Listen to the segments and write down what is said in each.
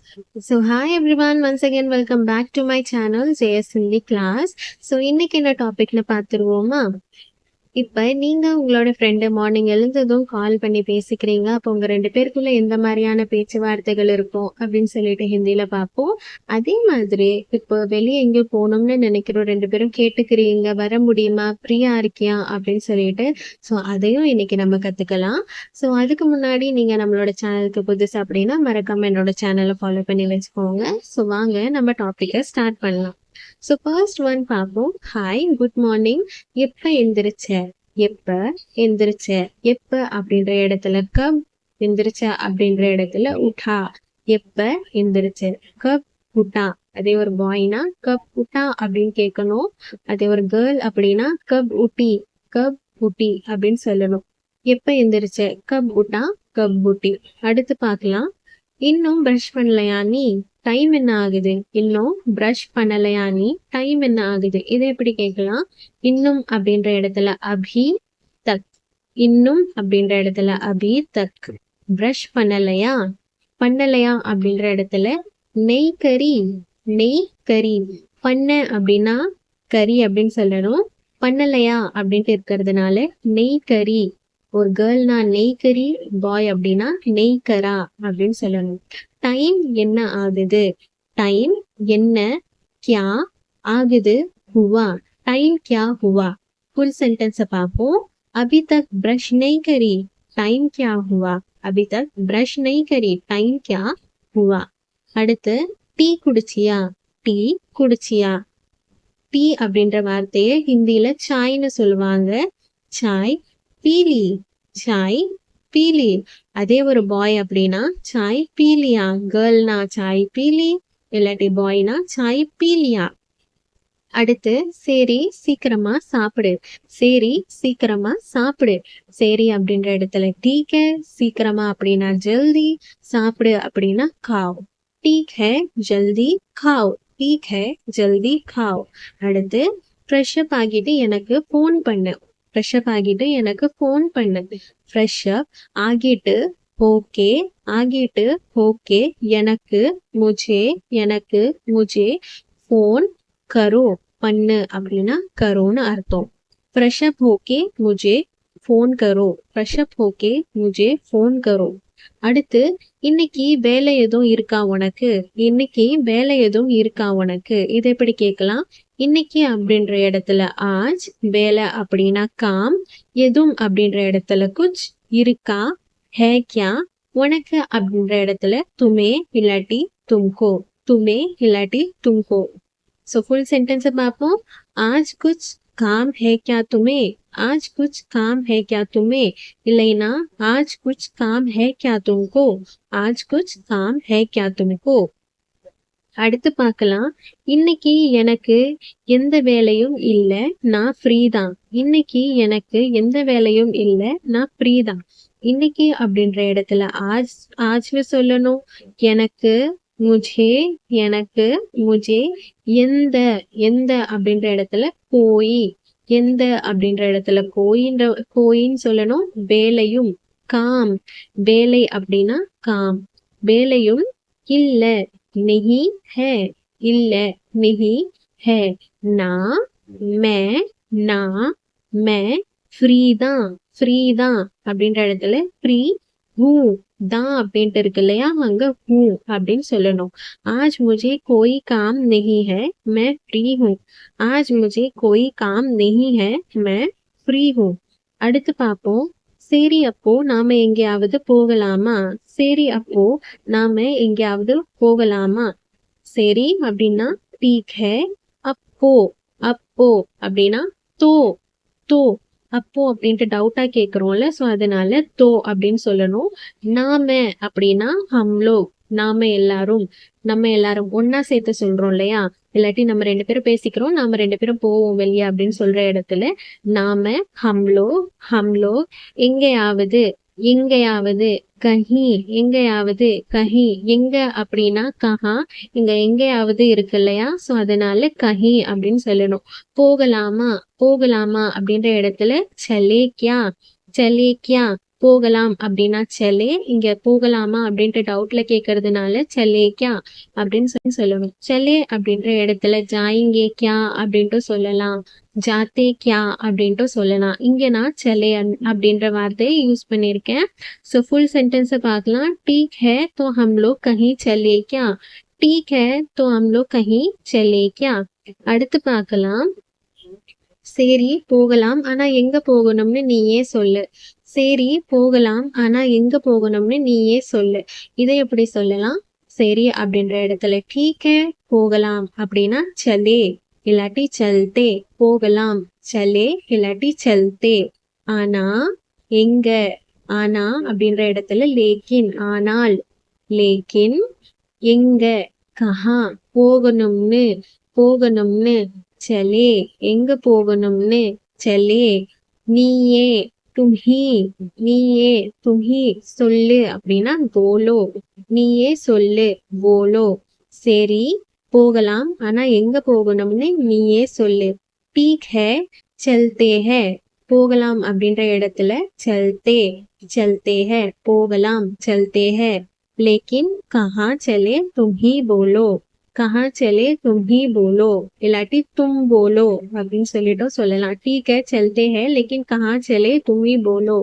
So hi everyone, once again welcome back to my channel JS Hindi class. So இன்னைக்கு என்ன டாபிக்னு பார்த்துருவோமா? இப்ப நீங்க உங்களோட ஃப்ரெண்டு மார்னிங் எழுந்ததும் கால் பண்ணி பேசிக்கிறீங்க. அப்போ உங்க 2 பேருக்குள்ள எந்த மாதிரியான பேச்சுவார்த்தைகள் இருக்கும் அப்படின்னு சொல்லிட்டு ஹிந்தியில பார்ப்போம். அதே மாதிரி இப்போ வெளியே எங்கேயோ போகணும்னு நினைக்கிறோம், 2 பேரும் கேட்டுக்கிறீங்க, வர முடியுமா, ஃப்ரீயா இருக்கியா அப்படின்னு சொல்லிட்டு. ஸோ அதையும் இன்னைக்கு நம்ம கத்துக்கலாம். ஸோ அதுக்கு முன்னாடி நீங்க நம்மளோட சேனலுக்கு புதுசு அப்படின்னா மறக்காம என்னோட சேனலை ஃபாலோ பண்ணி வச்சுக்கோங்க. ஸோ வாங்க நம்ம டாபிக்கை ஸ்டார்ட் பண்ணலாம். ஸோ ஃபர்ஸ்ட் ஒன் பார்ப்போம். Hi, good morning. எப்ப எந்திரிச்ச? எப்ப எந்திரிச்ச? எப்ப அப்படின்ற இடத்துல கப், எந்திரிச்ச அப்படின்ற இடத்துல உட்டா. எப்ப எந்திரிச்ச? கப் உட்டா. அதே ஒரு பாய்னா கப் உட்டா அப்படின்னு கேட்கணும். அதே ஒரு கேர்ள் அப்படின்னா கப் உட்டி, கப் உட்டி அப்படின்னு சொல்லணும். எப்ப எந்திரிச்ச? கப் உட்டா, கப் உட்டி. அடுத்து பார்க்கலாம். இன்னும் பிரஷ் பண்ணலையா நீ? டைம் என்ன ஆகுது? இன்னும் பிரஷ் பண்ணலையா நீ? டைம் என்ன ஆகுது? இதை எப்படி கேட்கலாம்? இன்னும் அப்படின்ற இடத்துல அபி தக், இன்னும் அப்படின்ற இடத்துல அபி தக். பிரஷ் பண்ணலையா, பண்ணலையா அப்படின்ற இடத்துல நெய் கறி, நெய் கறி. பண்ண அப்படின்னா கறி அப்படின்னு சொல்லணும். பண்ணலையா அப்படின்ட்டு இருக்கிறதுனால நெய் கறி. ஒரு கேர்ள்னா நெய் கறி, பாய் அப்படின்னா நெய் கரா அப்படின்னு சொல்லணும். டைம் என்ன ஆகுது? டைம் என்ன கியா ஆகுது? ஹுவா. டைம் கியா ஹுவா. ஃபுல் சென்டென்ஸை பார்ப்போம். अभी तक ब्रश नहीं करी, टाइम क्या हुआ? अभी तक ब्रश नहीं करी, टाइम क्या हुआ? அடுத்து டீ குடிச்சியா? டீ குடிச்சியா. டீ அப்படின்ற வார்த்தையை ஹிந்தியில சாய்னு சொல்லுவாங்க. சாய் பீலி, சாய் பீலி. அதே ஒரு பாய் அப்படின்னா சாய் பீலியா. கேர்ள்னா சாய் பீலி, இல்லாட்டி பாய்னா சாய் பீலியா. அடுத்து சரி சீக்கிரமா சாப்பிடு. சரி சீக்கிரமா சாப்பிடு. சரி அப்படின்ற இடத்துல டீக் ஹே, சீக்கிரமா அப்படின்னா ஜல்தி, சாப்பிடு அப்படின்னா காவ். டீக் ஹே ஜல்தி காவ், டீக் ஹே ஜல்தி காவ். அடுத்து ஃப்ரெஷ் அப் ஆகிட்டு எனக்கு ஃபோன் பண்ணு. ஃப்ரெஷ் அப் ஆகிட்டு எனக்கு ஃபோன் பண்ணு. ஃப்ரெஷ் அப் ஆகிட்டு ஓகே, ஆகிட்டு ஓகே, எனக்கு முஜே, எனக்கு முஜே ஃபோன் கரோ, பண்ணு அப்படின்னா கரோன்னு அர்த்தம். ஃப்ரெஷ் அப் ஓகே முஜே ஃபோன் கரோ, ஃப்ரெஷ் அப் ஓகே முஜே ஃபோன் கரோ. அடுத்து இன்னைக்கு வேலை எதுவும் இருக்கா உனக்கு? இன்னைக்கு வேலை எதுவும் இருக்கா உனக்கு? இதை எப்படி கேட்கலாம்? இன்னைக்கு அப்படின்ற இடத்துல ஆஜ், வேலை அப்படின்னா காம், எதுவும் அப்படின்ற இடத்துல குச், இருக்கா ஹே கியா, உனக்கு அப்படின்ற இடத்துல துமே இல்லாட்டி தும்கோ, துமே இல்லாட்டி தும்கோ. सो फुल सेंटेंस பார்ப்போம். आज कुछ काम है क्या तुम्हें? आज कुछ काम है क्या तुम्हें? இல்லைனா आज कुछ काम है क्या तुमको? आज कुछ काम है क्या तुमको? அடுத்து பார்க்கலாம். இன்னைக்கு எனக்கு எந்த வேலையும் இல்ல, நான் ஃப்ரீ தான். இன்னைக்கு எனக்கு எந்த வேலையும் இல்ல, நான் ஃப்ரீ தான். இன்னைக்கு அப்படின்ற இடத்துல ஆஜ், ஆஜ்னு சொல்லணும். எனக்கு முஜே, எனக்கு முஜே. எந்த, எந்த அப்படின்ற இடத்துல கோயி, எந்த அப்படின்ற இடத்துல கோயின்ற, கோயின்னு சொல்லணும். வேலையும், காம், வேலை அப்படின்னா காம், வேலையும் இல்ல, நெஹி ஹே, இல்ல நெஹி ஹே. நான், மே, நான், மே ஃப்ரீ தான், ஃப்ரீ தான் அப்படின்ற இடத்துல ஃப்ரீ ஹூ, தான் அப்படின்ட்டு இருக்கு இல்லையா, அங்க ஹூ அப்படின்னு சொல்லணும். ஆஜ் முझे कोई काम नहीं है, मैं फ्री हूँ. आज मुझे कोई काम नहीं है, मैं फ्री हूँ. அடுத்து பார்ப்போம். சரி அப்போ நாம எங்கேயாவது போகலாமா? சரி அப்போ நாம எங்கேயாவது போகலாமா? சரி அப்படின்னா டீக் ஹே, அப்போ, அப்போ அப்படின்னா தோ, தோ. அப்போ அப்படின்ட்டு டவுட்டா கேட்குறோம்ல, ஸோ அதனால தோ அப்படின்னு சொல்லணும். நாம அப்படின்னா ஹம்லோக், நாம எல்லாரும், நம்ம எல்லாரும் ஒன்னா சேர்த்து சொல்றோம் இல்லையா. இல்லாட்டி நம்ம 2 பேரும் பேசிக்கிறோம், நாம 2 பேரும் போவோம் வெளியே அப்படின்னு சொல்ற இடத்துல நாம ஹம்லோ, ஹம்லோ. எங்கேயாவது, எங்கேயாவது, கஹி, எங்கேயாவது, கஹி. எங்க அப்படின்னா கஹா, இங்க எங்கேயாவது இருக்கு இல்லையா, ஸோ அதனால கஹி அப்படின்னு சொல்லணும். போகலாமா, போகலாமா அப்படின்ற இடத்துல சலே கியா, சலே கியா, போகலாம் அப்படின்னா செலே, இங்க போகலாமா அப்படின்ட்டு டவுட்ல கேட்கறதுனால செலே கியா அப்படின்னு சொல்லணும். செலே அப்படின்ற இடத்துல ஜாயிங்கே கியா அப்படின்ட்டு சொல்லலாம், ஜாத்தே கியா அப்படின்ட்டு சொல்லலாம். இங்க நான் செலே அப்படின்ற வார்த்தையை யூஸ் பண்ணியிருக்கேன். ஸோ ஃபுல் சென்டென்ஸை பார்க்கலாம். ठीक है तो हम लोग कहीं चले क्या, ठीक है तो हम लोग कहीं चले क्या. அடுத்து பார்க்கலாம். சரி போகலாம் ஆனா எங்க போகணும்னு நீயே சொல்லு. சரி போகலாம் ஆனா எங்க போகணும்னு நீயே சொல்லு. இதை எப்படி சொல்லலாம்? சரி அப்படின்ற இடத்துல ठीक है போகலாம் அப்படின்னா चले இல்லாட்டி चलते, போகலாம் चले இல்லாட்டி चलते. ஆனா எங்க, ஆனா அப்படின்ற இடத்துல लेकिन ஆனால், लेकिन எங்க, கஹா போகணும்னு, போகணும்னு, चले எங்க போகணும்னு, चले. நீயே தும்ஹி, நீயே தும்ஹி சொல்லு அப்படின்னா போலோ, நீயே சொல்லு போலோ. சரி போகலாம் ஆனா எங்க போகணும்னு நீயே சொல்லு. ठीक है चलते हैं போகலாம் அப்படின்ற இடத்துல चलते, चलते हैं போகலாம் चलते हैं. लेकिन कहाँ चले तुम ही बोलो, कहाँ चले तुम ही बोलो இல்லாட்டி तुम बोलो அப்படின்னு சொல்லிட்டும் சொல்லலாம். ठीक है चलते हैं लेकिन कहाँ चले तुम ही बोलो.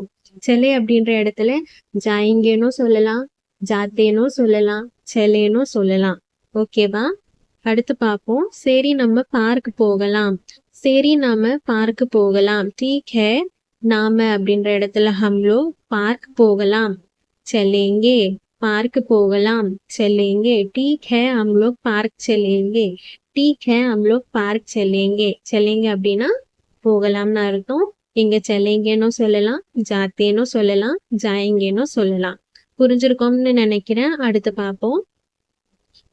चले அப்படின்ற இடத்துல जाएंगेன்னு சொல்லலாம், जातेன்னு சொல்லலாம், चलेன்னு சொல்லலாம். ஓகேவா? அடுத்து பார்ப்போம். சரி நம்ம பார்க் போகலாம், சரி நாம பார்க் போகலாம். ठीक है நாம அப்படின்ற இடத்துல हम लोग பார்க் போகலாம், चलेंगे पार्क போகலாம், चलेंगे. ठीक है हम लोग पार्क चलेंगे, ठीक है हम लोग पार्क चलेंगे. चलेंगे அப்படின்னா போகலாம்னு அர்த்தம். இங்க चलेंगेன்னு சொல்லலாம், जातेன்னு சொல்லலாம், जाएंगेன்னு சொல்லலாம். புரிஞ்சிருக்கும்னு நினைக்கிறேன். அடுத்து பார்ப்போம்.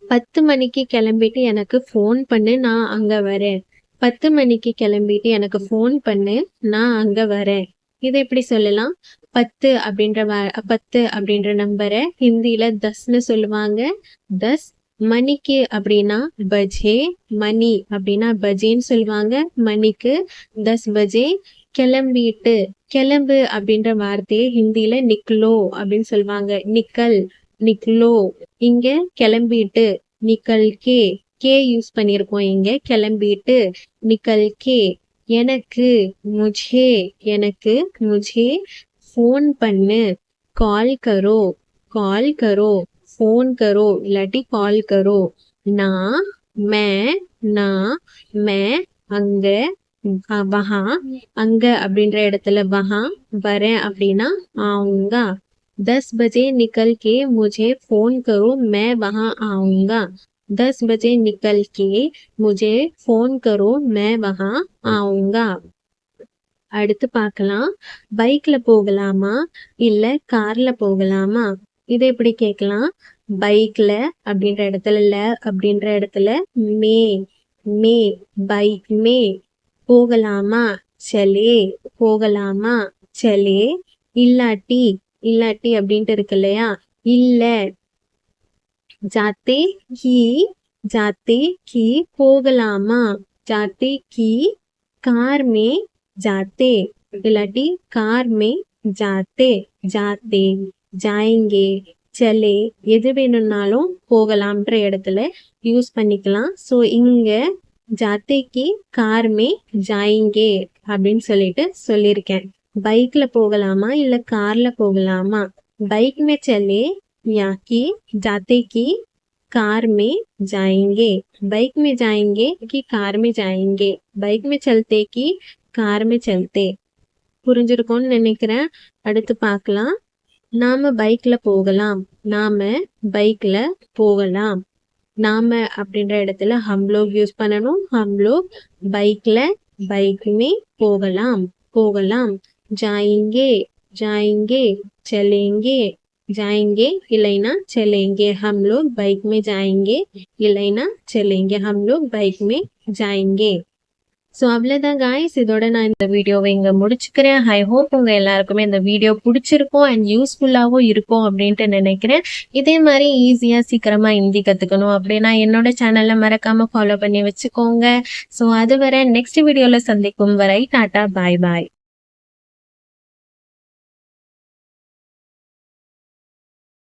10 மணிக்கு கிளம்பிட்டு எனக்கு ஃபோன் பண்ணு நான் அங்க வரேன். 10 மணிக்கு கிளம்பிட்டு எனக்கு ஃபோன் பண்ணு நான் அங்க வரேன். இதை எப்படி சொல்லலாம்? 10 அப்படின்ற நம்பரை ஹிந்தியில 10ன்னு சொல்லுவாங்க. 10 மணிக்கு அப்படின்னா பஜே, மணி அப்படின்னா பஜேன்னு சொல்லுவாங்க. மணிக்கு 10 பஜே. கிளம்பிட்டு, கிளம்பு அப்படின்ற வார்த்தையை ஹிந்தியில நிக்லோ அப்படின்னு சொல்லுவாங்க. நிக்கல், நிக்லோ. இங்க கிளம்பிட்டு நிக்கல் கே யூஸ் பண்ணியிருக்கோம். இங்க கிளம்பிட்டு நிக்கல் கே. எனக்கு முझे, எனக்கு मुझे फोन பண்ணு, கால் கரோ, கால் கரோ, फोन करो இல்லாட்டி கால் கரோ. நான் मैं அங்க, வஹா அங்க அப்படின்ற இடத்துல வஹா, வரேன் அப்படின்னா ஆவுங்கா. 10 बजे निकल के मुझे फोन करो मैं वहां आऊंगा. 10 बजे निकल के मुझे फोन करो मैं वहां आऊंगा. அடுத்து பார்க்கலாம். பைக்ல போகலாமா இல்ல கார்ல போகலாமா? இதை எப்படி கேட்கலாம்? பைக்ல அப்படின்ற இடத்துல மே பைக் மே. போகலாமா चले, போகலாமா चले. இல்லாட்டி அப்படின்ட்டு இருக்கு இல்லையா? இல்ல जाते की போகலாமா, जाते की कार में जाते இல்லாட்டி कार में जाते, जाएंगे, चले எது வேணும்னாலும் போகலாம்ன்ற இடத்துல யூஸ் பண்ணிக்கலாம். ஸோ இங்க जाते की कार में जाएंगे அப்படின்னு சொல்லிட்டு சொல்லியிருக்கேன். பைக்ல போகலாமா இல்ல கார்ல போகலாமா? பைக் में चले या कि जाते की कार में जाएंगे. बाइक में जाएंगे कि कार में जाएंगे. बाइक में चलते कि कार में चलते. புரிஞ்சிருக்கும்னு நினைக்கிறேன். அடுத்து பார்க்கலாம். நாம பைக்ல போகலாம், நாம பைக்ல போகலாம். நாம அப்படின்ற இடத்துல हम लोग யூஸ் பண்ணணும். हम लोग பைக்ல, பைக் में போகலாம், போகலாம். जाएंगे, चलेंगे, जाएंगे இல்லைனா चलेंगे. हम लोग बाइक में जाएंगे இல்லைனா चलेंगे. हम लोग बाइक में जाएंगे. ஸோ அவ்வளோதான் காய்ஸ், இதோட நான் இந்த வீடியோவை இங்கே முடிச்சுக்கிறேன். ஐ ஹோப் உங்கள் எல்லாருக்குமே இந்த வீடியோ பிடிச்சிருக்கும் அண்ட் யூஸ்ஃபுல்லாகவும் இருக்கும் அப்படின்ட்டு நினைக்கிறேன். இதே மாதிரி ஈஸியாக சீக்கிரமாக ஹிந்தி கற்றுக்கணும் அப்படின்னா என்னோட சேனலில் மறக்காமல் ஃபாலோ பண்ணி வச்சுக்கோங்க. ஸோ அதுவரை நெக்ஸ்ட் வீடியோவில் சந்திக்கும் வரை டாட்டா பாய் பாய்.